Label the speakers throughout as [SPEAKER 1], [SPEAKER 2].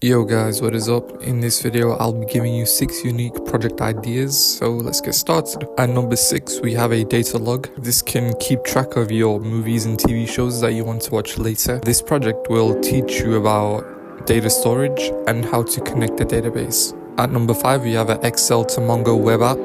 [SPEAKER 1] Yo guys, what is up? In this video, I'll be giving you 6 unique project ideas, so let's get started. At number 6, we have a data log. This can keep track of your movies and TV shows that you want to watch later. This project will teach you about data storage and how to connect a database. At number 5, we have an Excel to Mongo web app.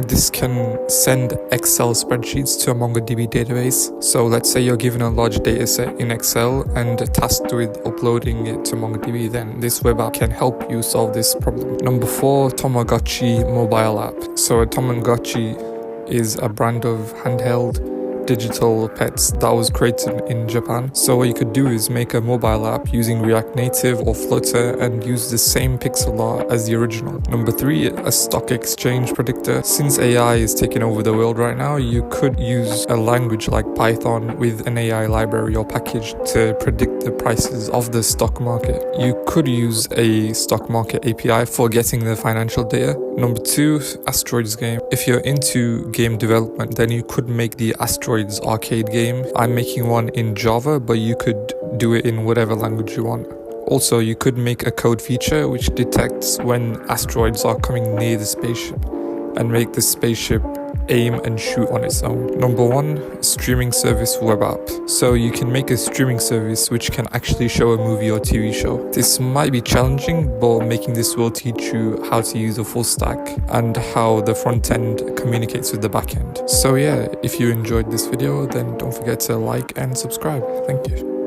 [SPEAKER 1] This can send Excel spreadsheets to a MongoDB database. So let's say you're given a large data set in Excel and tasked with uploading it to MongoDB, then this web app can help you solve this problem. Number 4, Tomachi Mobile App. So a Tomachi is a brand of handheld digital pets that was created in Japan. So what you could do is make a mobile app using React Native or Flutter and use the same pixel art as the original. Number 3, a stock exchange predictor. Since AI is taking over the world right now, you could use a language like Python with an AI library or package to predict the prices of the stock market. You could use a stock market API for getting the financial data. Number 2, Asteroids Game. If you're into game development, then you could make the Asteroids arcade game. I'm making one in Java, but you could do it in whatever language you want. Also, you could make a code feature which detects when asteroids are coming near the spaceship and make the spaceship aim and shoot on its own. Number 1, streaming service web app. So you can make a streaming service which can actually show a movie or TV show. This might be challenging, but making this will teach you how to use a full stack and how the front end communicates with the back end. So yeah, if you enjoyed this video, then don't forget to like and subscribe. Thank you.